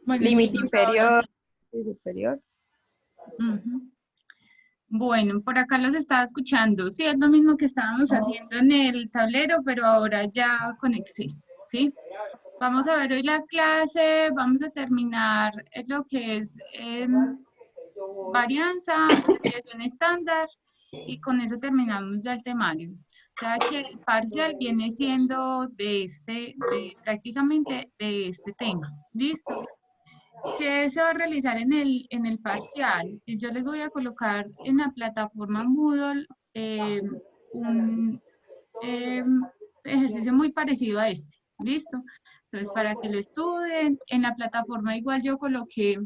Bueno, Límite chicos, inferior y superior. ujú. Bueno, por acá los estaba escuchando. Sí, es lo mismo que estábamos haciendo en el tablero, pero ahora ya con Excel, ¿sí? Vamos a ver hoy la clase, vamos a terminar lo que es varianza, desviación estándar, y con eso terminamos ya el temario. O sea que el parcial viene siendo prácticamente de este tema. ¿Listo? ¿Qué se va a realizar en el parcial? Yo les voy a colocar en la plataforma Moodle un eh, ejercicio muy parecido a este. ¿Listo? Entonces, para que lo estudien, en la plataforma igual yo coloqué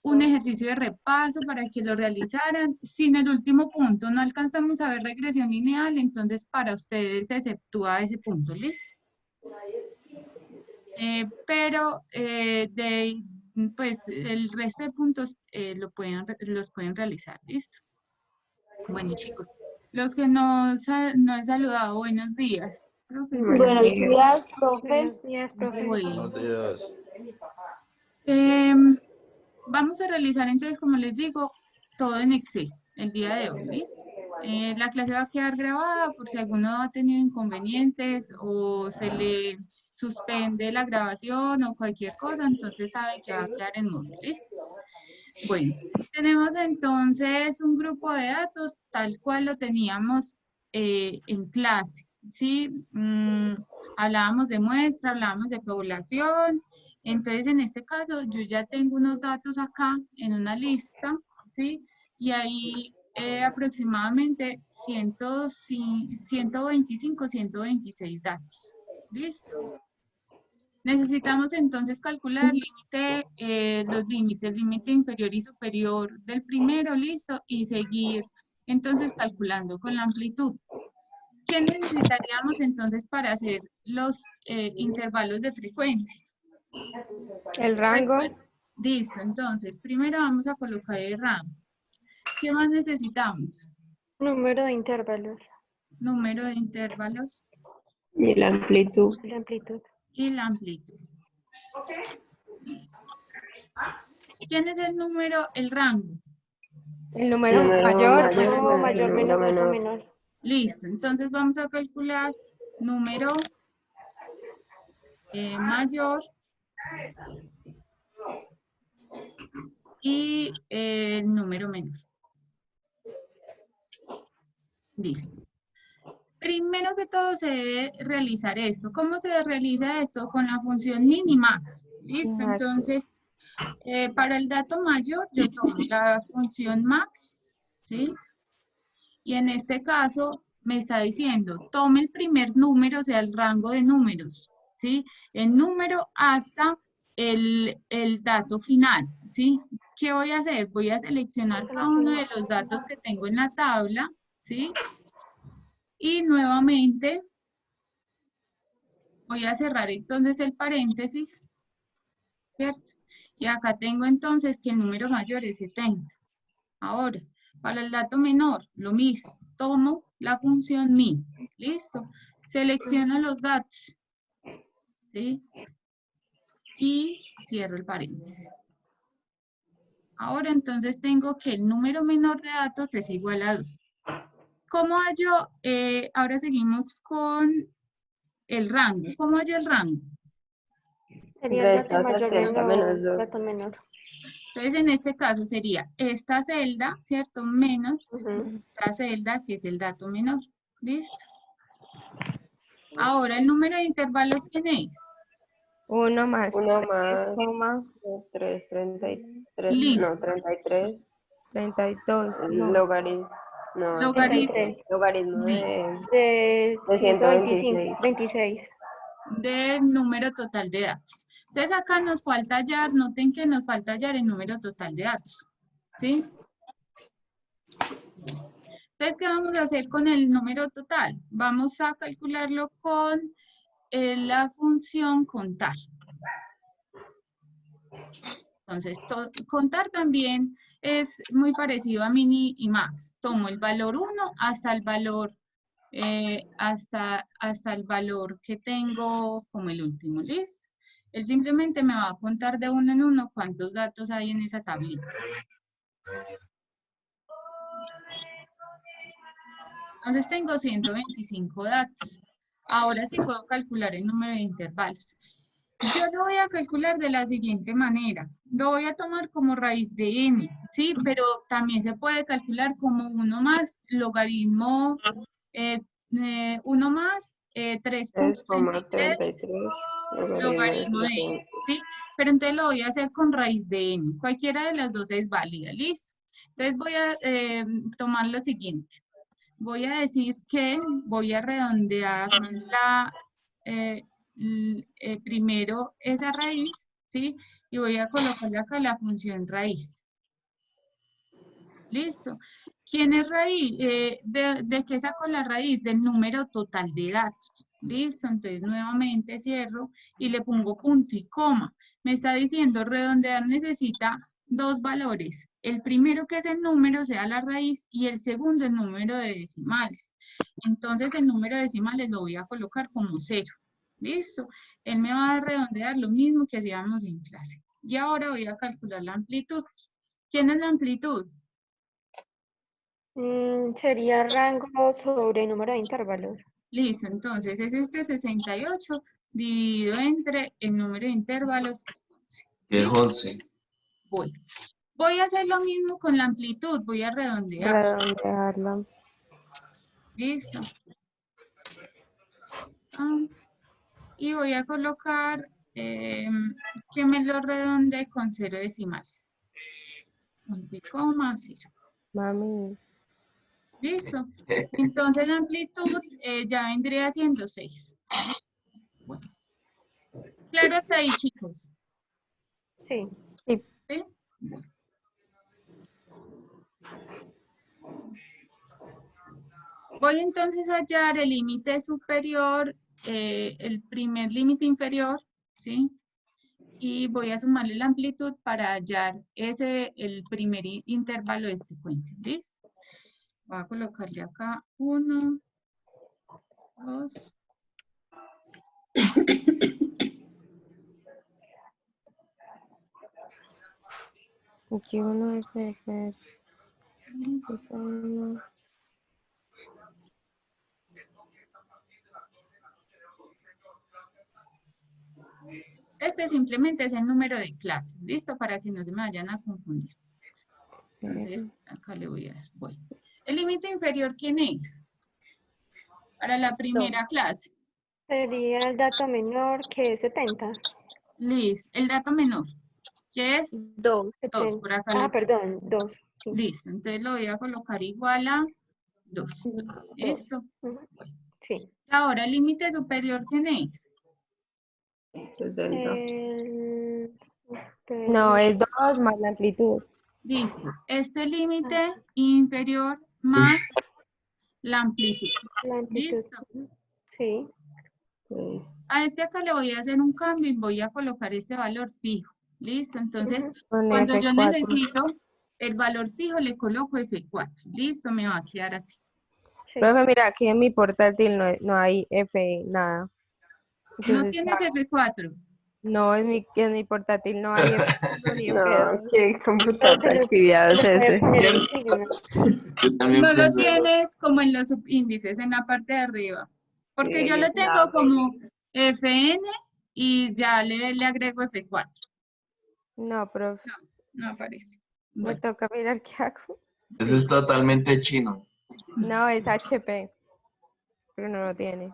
un ejercicio de repaso para que lo realizaran. Si en el último punto no alcanzamos a ver regresión lineal, entonces para ustedes se exceptúa ese punto, ¿listo? Pues el resto de puntos los pueden realizar, ¿listo? Bueno, chicos, los que no he saludado, buenos días. Profe, Buenos días. Profe. Buenos días, profe. bueno, Buenos días. vamos a realizar entonces, como les digo, todo en Excel el día de hoy, ¿listo? La clase va a quedar grabada por si alguno ha tenido inconvenientes o se le suspende la grabación o cualquier cosa, entonces sabe que va a quedar en modo, ¿listo? Bueno, tenemos entonces un grupo de datos tal cual lo teníamos en clase, ¿sí? Hablábamos de muestra, hablábamos de población, entonces en este caso yo ya tengo unos datos acá en una lista, ¿sí? Y ahí aproximadamente 125, 126 datos, ¿listo? Necesitamos entonces calcular los límites, límite inferior y superior del primero, listo, y seguir entonces calculando con la amplitud. ¿Qué necesitaríamos entonces para hacer los intervalos de frecuencia? El rango. Listo, entonces primero vamos a colocar el rango. ¿Qué más necesitamos? Número de intervalos. Número de intervalos Y la amplitud. La amplitud. y la amplitud. ¿Quién es el número, el rango? El número mayor. Número mayor menos dato menor. Listo, entonces vamos a calcular número mayor y número menor. Listo. Primero que todo se debe realizar esto. ¿Cómo se realiza esto? Con la función min y max. Listo, entonces para el dato mayor yo tomo la función max, ¿sí? Y en este caso me está diciendo, tome el primer número, o sea, el rango de números, ¿sí? El número hasta el dato final, ¿sí? ¿Qué voy a hacer? Voy a seleccionar cada uno de los datos que tengo en la tabla, ¿sí? Y nuevamente voy a cerrar entonces el paréntesis, ¿cierto? Y acá tengo entonces que el número mayor es 70. Ahora, para el dato menor, lo mismo. Tomo la función min. ¿Listo? Selecciono los datos. ¿Sí? Y cierro el paréntesis. Ahora entonces tengo que el número menor de datos es igual a 2. ¿Cómo hallo? Ahora seguimos con el rango. ¿Cómo hallo el rango? Sería el dato mayor menos dato menor. Entonces, en este caso sería esta celda, ¿cierto? Menos esta celda, que es el dato menor. ¿Listo? Ahora, el número de intervalos, ¿quién es? 1 más 1 más 3, 33, Listo. no, 33, 32, no. logaritmo, no, Logaritmo. 33. logaritmo Listo. De 126. 26. Del número total de datos. Entonces, acá nos falta hallar, noten que nos falta hallar el número total de datos. ¿Sí? Entonces, ¿qué vamos a hacer con el número total? Vamos a calcularlo con la función contar. Entonces, contar también es muy parecido a min y max. Tomo el valor 1 hasta el valor, hasta el valor que tengo como el último, ¿listo? Él simplemente me va a contar de uno en uno cuántos datos hay en esa tablita. Entonces tengo 125 datos. Ahora sí puedo calcular el número de intervalos. Yo lo voy a calcular de la siguiente manera. Lo voy a tomar como raíz de n, ¿sí? Pero también se puede calcular como 1 más logaritmo 1 más 3.33 3,33 logaritmo de n, ¿sí? Pero entonces lo voy a hacer con raíz de n. Cualquiera de las dos es válida, ¿listo? Entonces voy a tomar lo siguiente. Voy a decir que voy a redondear primero esa raíz, ¿sí? Y voy a colocarle acá la función raíz. ¿Listo? ¿Quién es raíz? ¿De qué saco la raíz? Del número total de datos. ¿Listo? Entonces nuevamente cierro y le pongo punto y coma. Me está diciendo redondear necesita dos valores. El primero, que es el número, sea la raíz, y el segundo el número de decimales. Entonces el número de decimales lo voy a colocar como 0. ¿Listo? Él me va a redondear lo mismo que hacíamos en clase. Y ahora voy a calcular la amplitud. ¿Quién es la amplitud? Sería rango sobre número de intervalos. Listo, entonces es este 68 dividido entre el número de intervalos. Que es 11. Voy a hacer lo mismo con la amplitud, voy a redondear. Redondearlo. Listo. Y voy a colocar que me lo redondee con 0 decimales. Punto y coma, 0. Mami. Listo. Entonces la amplitud ya vendría siendo 6. Bueno. Claro hasta ahí, chicos. Sí. Sí. ¿Sí? Bueno. Voy entonces a hallar el límite superior, el primer límite inferior, ¿sí? Y voy a sumarle la amplitud para hallar el primer intervalo de frecuencia, ¿listo? Voy a colocarle acá 1, 2. Aquí uno es Este simplemente es el número de clase, ¿listo? Para que no se me vayan a confundir. Entonces, acá le voy a dar, bueno. ¿El límite inferior quién es? Para la primera clase. Sería el dato menor que es 70. Listo. El dato menor, ¿qué es? 2. 2. Por acá Perdón, 2. Sí. Listo. Entonces lo voy a colocar igual a 2. ¿Listo? Bueno. Sí. Ahora, el límite superior, ¿quién es? 70. No, es 2 más la amplitud. Listo. Este límite inferior más la amplitud. La amplitud. ¿Listo? Sí. Sí. A este acá le voy a hacer un cambio y voy a colocar este valor fijo. ¿Listo? Entonces, Con cuando yo F4. necesito el valor fijo, le coloco F4. ¿Listo? Me va a quedar así. Sí. Profe, mira, aquí en mi portátil no hay F, nada. ¿No Entonces, tienes F4? no, en mi portátil no hay F1 ni No, F2. qué computador tan chiviado es Puede ese. poner el signo. Yo también No lo pensé, tienes como en los subíndices, en la parte de arriba. Porque Sí, yo en lo el tengo lado. como FN y ya le agrego F4. No, profe, No aparece. me Bueno, toca mirar qué hago. eso es totalmente chino. No, es HP, pero no lo tiene.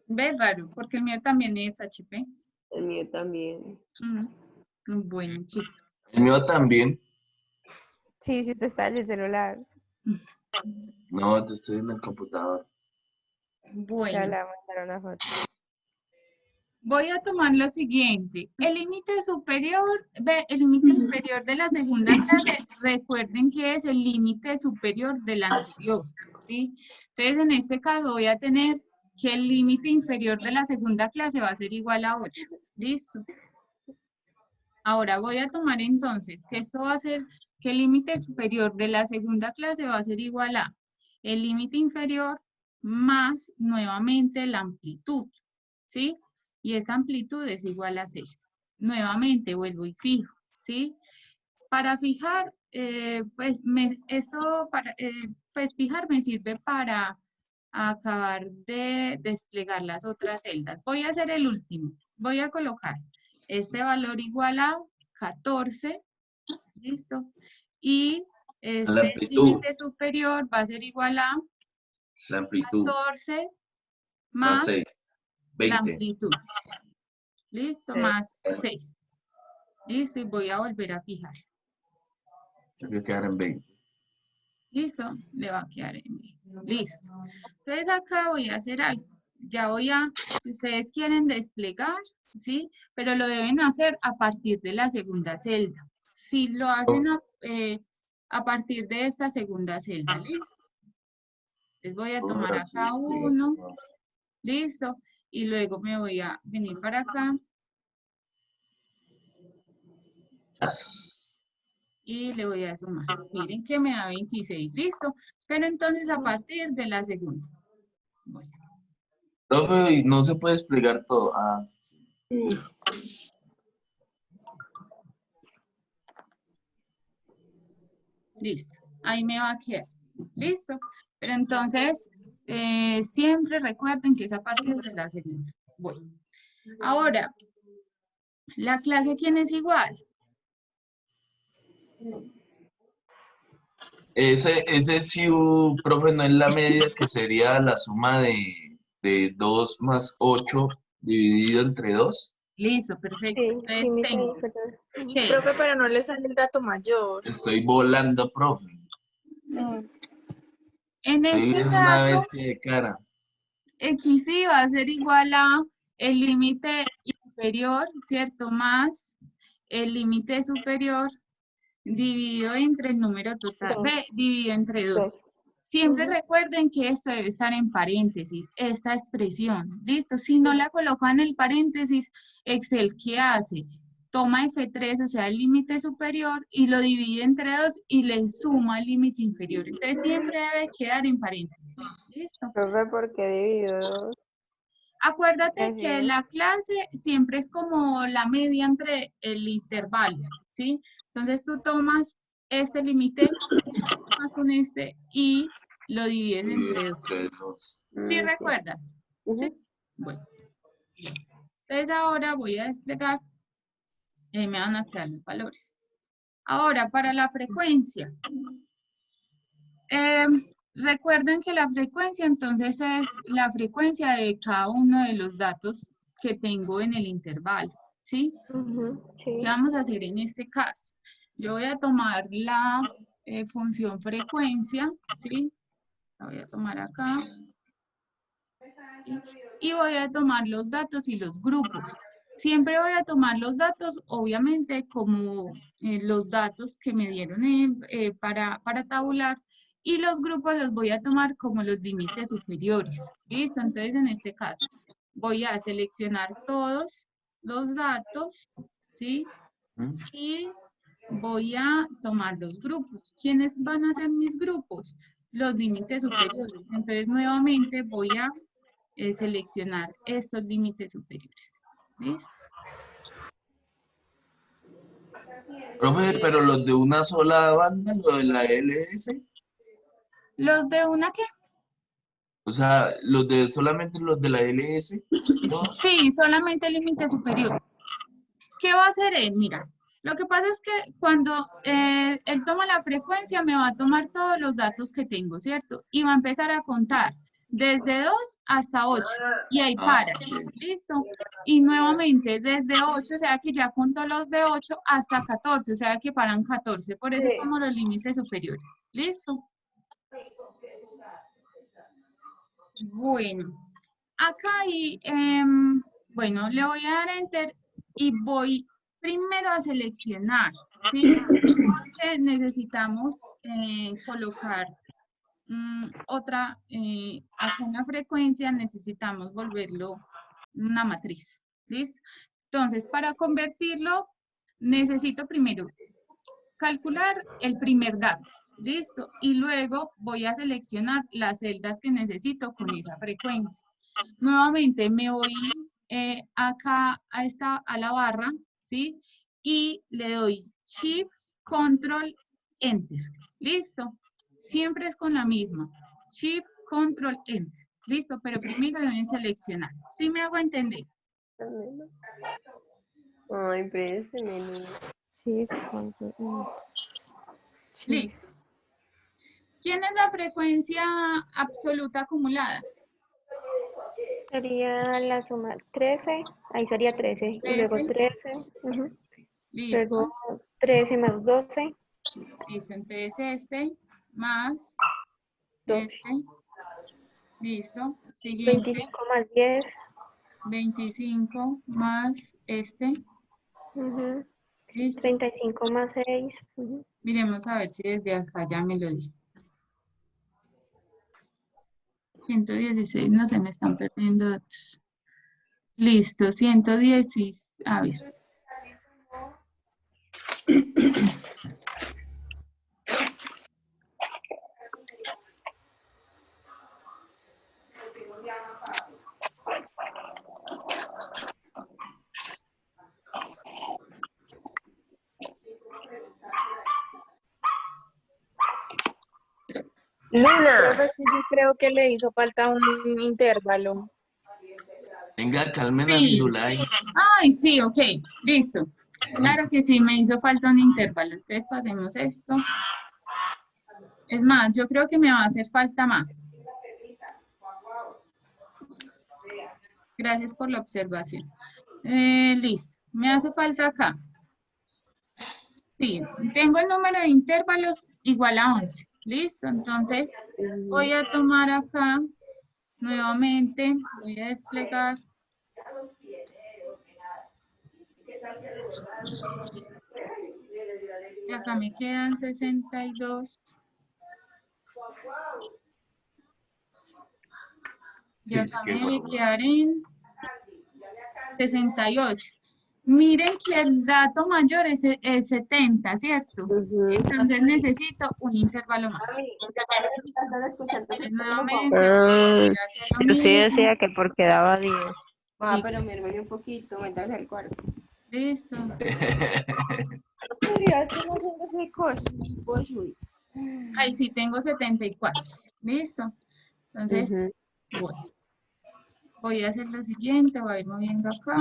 ve raro, porque el mío también es HP. El mío también. Bueno, chicos. El mío también. Sí, sí, usted está en el celular. No, yo estoy en el computador. Ya Bueno, le voy a mandar una foto. voy a tomar lo siguiente. El límite superior, el límite inferior de la segunda clase, recuerden que es el límite superior del anterior, ¿sí? Entonces, en este caso voy a tener que el límite inferior de la segunda clase va a ser igual a 8. ¿Listo? Ahora voy a tomar entonces que esto va a ser que el límite superior de la segunda clase va a ser igual a el límite inferior más nuevamente la amplitud, ¿sí? y esta amplitud es igual a 6. Nuevamente vuelvo y fijo, ¿sí? Para fijar, pues fijar me sirve para acabar de desplegar las otras celdas. Voy a hacer el último. Voy a colocar este valor igual a 14, ¿listo? Y La este amplitud. límite superior va a ser igual a La amplitud. 14 Más más 6. la 20. amplitud. ¿Listo? Más 6. Listo, y voy a volver a fijar. Yo quiero quedar en 20. ¿Listo? Le va a quedar en 20. Listo. Entonces acá voy a hacer algo. Ya voy a, si ustedes quieren desplegar, ¿sí? Pero lo deben hacer a partir de la segunda celda. Si lo hacen a partir de esta segunda celda, ¿listo? Entonces voy a tomar acá uno, ¿listo? Y luego me voy a venir para acá. Y le voy a sumar. Miren que me da 26, ¿listo? Pero entonces a partir de la segunda. Bueno. Profe, no se puede desplegar todo. Ah. Listo. Ahí me va a quedar. ¿Listo? Pero entonces, siempre recuerden que es a partir de la segunda. Bueno. Ahora, ¿la clase quién es igual? Ese sí, profe, no es la media, que sería la suma de 2 más 8 dividido entre 2. Listo, perfecto. Sí, Entonces sí, mi tengo profesor. que Profe, pero no le sale el dato mayor. Estoy volando, profe. en Estoy este viendo una caso, vez que de cara. X sí va a ser igual a el límite inferior, ¿cierto? Más el límite superior dividido entre el número total, Dos. B dividido entre 2. Dos. Siempre Ujú. recuerden que esto debe estar en paréntesis, esta expresión. ¿Listo? Si no la colocan en el paréntesis, Excel, ¿qué hace? Toma F3, o sea, el límite superior, y lo divide entre 2 y le suma el límite inferior. Entonces, siempre debe quedar en paréntesis. ¿Listo? Profe, ¿por qué dividido 2? Acuérdate que Así. la clase siempre es como la media entre el intervalo, ¿sí? Entonces tú tomas este límite, más con este y lo divides entre 2. Entre 2. ¿Sí Sí. recuerdas? ¿Sí? Ujú. Bueno. Entonces ahora voy a desplegar, me van a quedar los valores. Ahora, para la frecuencia. Recuerden que la frecuencia entonces es la frecuencia de cada uno de los datos que tengo en el intervalo, ¿sí? Ujú, sí. ¿Qué vamos a hacer en este caso? Yo voy a tomar la función frecuencia, ¿sí? La voy a tomar acá. ¿Sí? Y voy a tomar los datos y los grupos. Siempre voy a tomar los datos, obviamente, como los datos que me dieron para tabular, y los grupos los voy a tomar como los límites superiores. ¿Listo? Entonces, en este caso, voy a seleccionar todos los datos, ¿sí? Y voy a tomar los grupos. ¿Quiénes van a ser mis grupos? Los límites superiores. Entonces, nuevamente voy a seleccionar estos límites superiores. ¿Listo? Profe, pero los de una sola banda, lo de la LS, ¿Los de una qué? o sea, solamente los de la LS, todos. Sí, solamente el límite superior. ¿Qué va a hacer él? Mira, lo que pasa es que cuando él toma la frecuencia, me va a tomar todos los datos que tengo, ¿cierto? Y va a empezar a contar desde 2 hasta 8. Y ahí para. ¿Listo? Y nuevamente desde 8, o sea que ya contó los de 8 hasta 14, o sea que paran 14. Por eso tomo los límites superiores. ¿Listo? Bueno, acá y, bueno, le voy a dar Enter y voy primero a seleccionar, ¿sí? Porque necesitamos colocar otra, acá en la frecuencia necesitamos volverlo una matriz, ¿listo? Entonces, para convertirlo, necesito primero calcular el primer dato, ¿listo? Y luego voy a seleccionar las celdas que necesito con esa frecuencia. Nuevamente me voy acá a la barra, ¿sí? Y le doy Shift, Control, Enter. ¿Listo? Siempre es con la misma. Shift, Control, Enter. ¿Listo? Pero primero deben seleccionar. ¿Sí me hago entender? Ay, préstemelo. Sí, control, sí. Listo. ¿Quién es la frecuencia absoluta acumulada? Sería la suma 13, ahí sería 13, y luego 13, Listo. luego 13 más 12, Listo. Entonces este más 12, este. Listo. Siguiente. 25 más 10, 25 más este. Listo. 35 más 6, Miremos a ver si desde acá ya me lo di. 116, no se me están perdiendo datos. Listo, 116, a ver. Luna. Profe, sí, yo creo que le hizo falta un intervalo. Venga, calmen a Sí. Firulai. Ay, sí, ok, listo. Claro que sí, me hizo falta un intervalo. Entonces pasemos esto. Es más, yo creo que me va a hacer falta más. Gracias por la observación. Listo, me hace falta acá. Sí, tengo el número de intervalos igual a 11. Listo, entonces voy a tomar acá nuevamente, voy a desplegar. Y acá me quedan 62. Y Es acá que me voy a guau. quedar en 68. Miren que el dato mayor es 70, ¿cierto? Entonces necesito un intervalo más. Entonces, nuevamente voy a hacer lo Yo sí mismo. decía que porque daba 10. Sí. Pero me herví un poquito, métase al cuarto. Listo. Ahí sí tengo 74. Listo. Entonces, voy a hacer lo siguiente, voy a ir moviendo acá.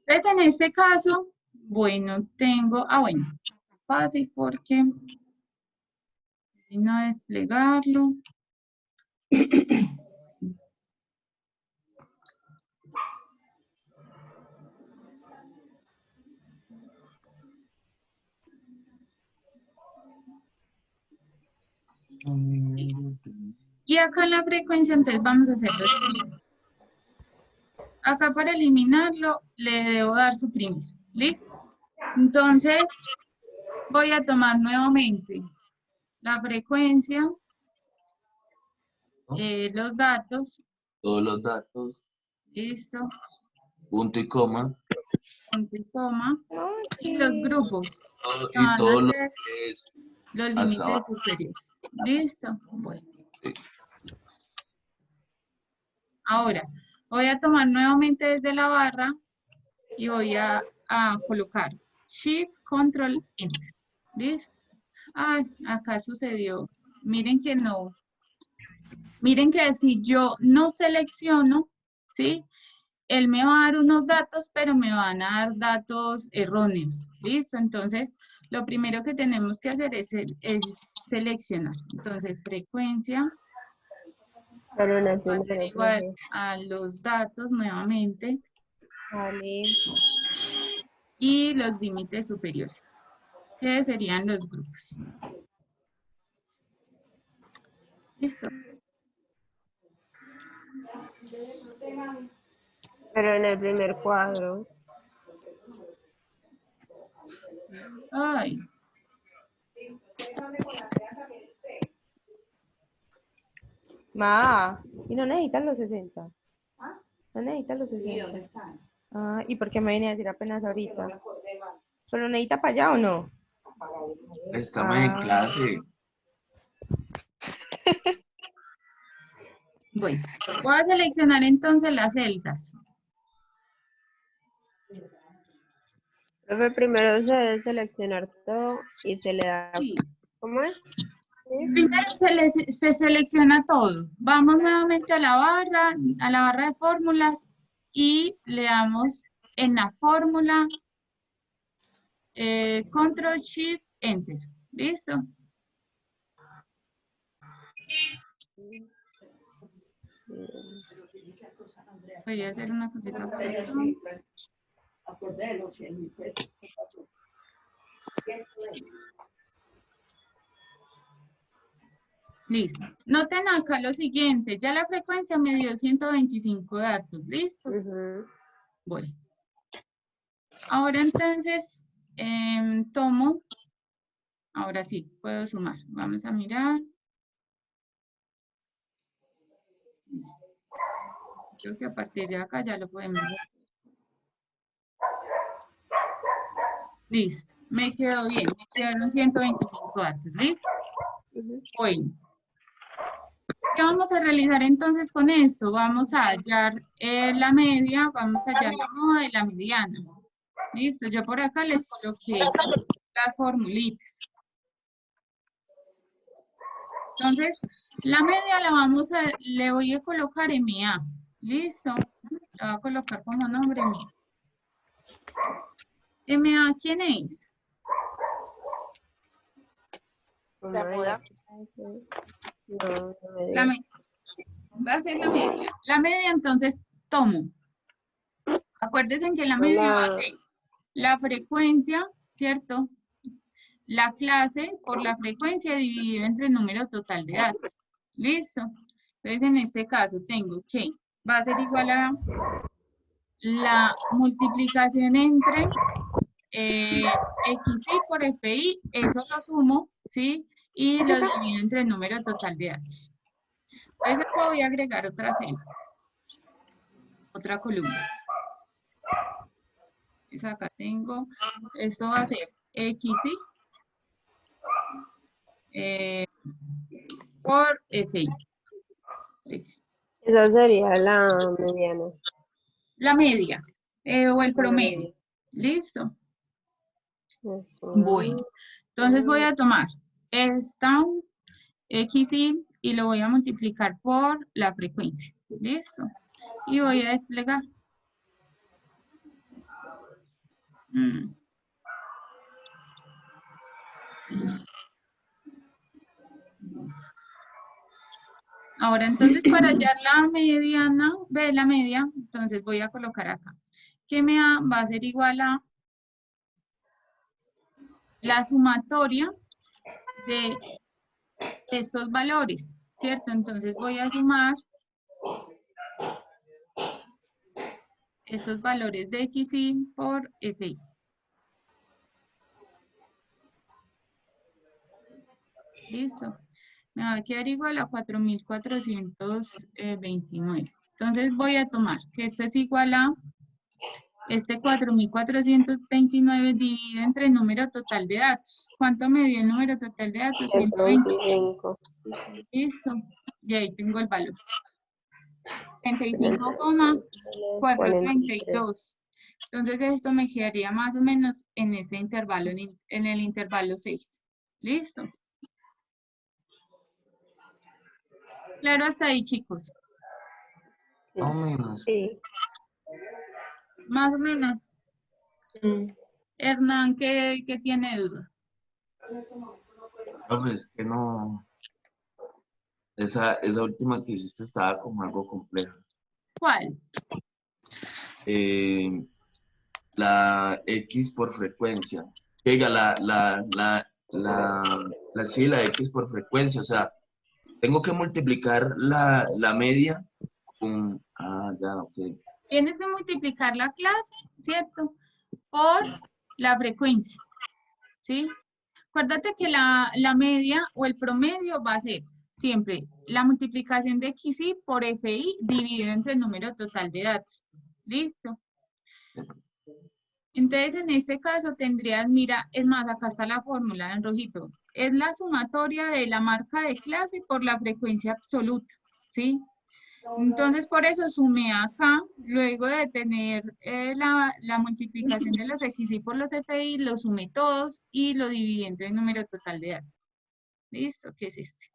Entonces, en este caso, bueno, tengo, bueno, fácil porque no desplegarlo. Y acá en la frecuencia, entonces vamos a hacer lo siguiente. Acá para eliminarlo, le debo dar suprimir. ¿Listo? Entonces, voy a tomar nuevamente la frecuencia, los datos. Todos los datos, Listo. punto y coma, Punto y coma. Y los grupos. Que y van a todo lo ser que es los hasta límites abajo. superiores. ¿Listo? Bueno. Sí. Ahora, voy a tomar nuevamente desde la barra y voy a colocar Shift, Control, Enter. ¿Listo? Ay, acá sucedió. Miren que no. Miren que si yo no selecciono, ¿sí? Él me va a dar unos datos, pero me van a dar datos erróneos. ¿Listo? Entonces, lo primero que tenemos que hacer es seleccionar. Entonces, frecuencia Pero no va a ser entiendo, igual profe. a los datos nuevamente Vale. y los límites superiores, que serían los grupos. ¿Listo? Pero en el primer cuadro. Ay, Ma, y no necesitan los 60. No necesitan los 60. Ah, ¿y por qué me viene a decir apenas ahorita? ¿Pero necesita para allá o no? Estamos en clase. Bueno, voy a seleccionar entonces las celdas. Profe, primero se debe seleccionar todo y se le da, Sí. ¿cómo es? ¿Sí? Primero se selecciona todo. Vamos nuevamente a la barra de fórmulas y le damos en la fórmula Control Shift Enter. ¿Listo? Voy a hacer una cosita por acá. Listo. Noten acá lo siguiente. Ya la frecuencia me dio 125 datos. ¿Listo? Bueno. Ahora entonces tomo. Ahora sí, puedo sumar. Vamos a mirar. Listo. Creo que a partir de acá ya lo podemos ver. Listo. Me quedó bien. Me quedaron 125 datos. ¿Listo? Bueno. ¿Qué vamos a realizar entonces con esto? Vamos a hallar la media, vamos a hallar la moda y la mediana. Listo, yo por acá les coloqué las formulitas. Entonces, la media le voy a colocar MA. Listo, la voy a colocar como nombre MA. MA, ¿quién es? La moda. Va a ser la media. La media, entonces, tomo. Acuérdense que la media va a ser la frecuencia, ¿cierto? La clase por la frecuencia dividido entre el número total de datos. ¿Listo? Entonces, en este caso tengo que va a ser igual a la multiplicación entre XY por FI, eso lo sumo, ¿sí? Y lo divido entre el número total de datos. Entonces, acá voy a agregar otra celda, otra columna. Entonces, acá tengo, esto va a ser XY por FI. Esa sería la mediana. La media o el promedio. ¿Listo? Bueno, entonces voy a tomar esta XY y lo voy a multiplicar por la frecuencia. ¿Listo? Y voy a desplegar. Ahora, entonces, para hallar la mediana de la media, entonces voy a colocar acá. Que va a ser igual a la sumatoria de estos valores, ¿cierto? Entonces voy a sumar estos valores de XY por FI. Listo. Me va a quedar igual a 4.429. Entonces voy a tomar que esto es igual a este 4.429 dividido entre el número total de datos. ¿Cuánto me dio el número total de datos? 125. Listo. Y ahí tengo el valor. 35,432. Entonces esto me quedaría más o menos en ese intervalo, en el intervalo 6. ¿Listo? Claro, hasta ahí, chicos. Más o menos. Sí. Más o menos. Hernán, ¿qué tiene duda? No, pues que no. Esa última que hiciste estaba como algo compleja. ¿Cuál? La X por frecuencia. Pega la X por frecuencia. O sea, tengo que multiplicar la media con. Ah, ya, ok. Tienes que multiplicar la clase, ¿cierto? Por la frecuencia, ¿sí? Acuérdate que la media o el promedio va a ser siempre la multiplicación de XY por FI dividido entre el número total de datos. ¿Listo? Entonces, en este caso tendrías, mira, es más, acá está la fórmula en rojito. Es la sumatoria de la marca de clase por la frecuencia absoluta, ¿sí? Entonces, por eso sumé acá, luego de tener la multiplicación de los XI por los FI, los sumé todos y lo dividí entre el número total de datos. ¿Listo? ¿Qué es este?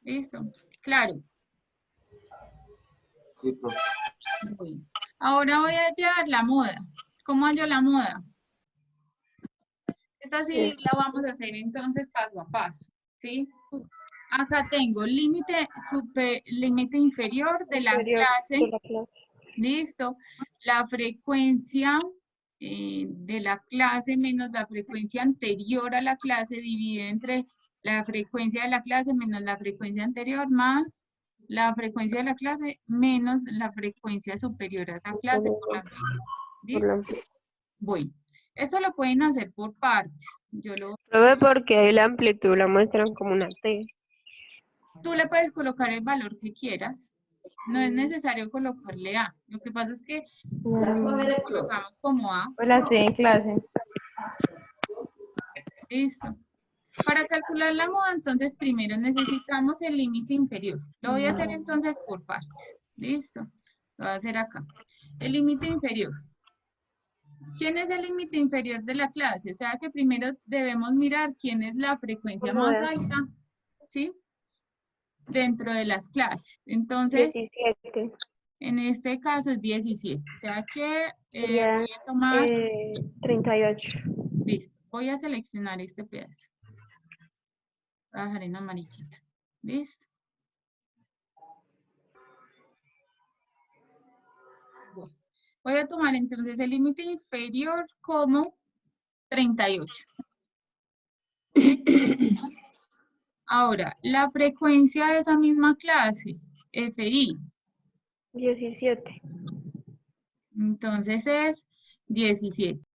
¿Listo? Claro. Sí, profe. Bueno. Ahora voy a hallar la moda. ¿Cómo hallo la moda? Esta sí la vamos a hacer entonces paso a paso, ¿sí? Acá tengo límite inferior de la Inferior clase. de la clase. Listo. La frecuencia de la clase menos la frecuencia anterior a la clase dividido entre la frecuencia de la clase menos la frecuencia anterior más la frecuencia de la clase menos la frecuencia superior a esa clase por la amplitud. Por ¿Listo? la amplitud. Bueno, esto lo pueden hacer por partes. Profe, porque ahí la amplitud la muestran como una T. Tú le puedes colocar el valor que quieras. No es necesario colocarle A. Lo que pasa es que lo colocamos como A. Pues la C en clase. Listo. Para calcular la moda, entonces primero necesitamos el límite inferior. Lo voy a hacer entonces por partes. Listo. Lo voy a hacer acá. El límite inferior. ¿Quién es el límite inferior de la clase? O sea que primero debemos mirar quién es la frecuencia más alta, ¿sí? Dentro de las clases. Entonces, 17. en este caso es 17. O sea que Sería, voy a tomar, 38. listo. Voy a seleccionar este pedazo. Voy a dejar en amarillito. ¿Listo? Bueno, voy a tomar entonces el límite inferior como 38. ¿Listo? Ahora, la frecuencia de esa misma clase, FI. 17. Entonces es 17.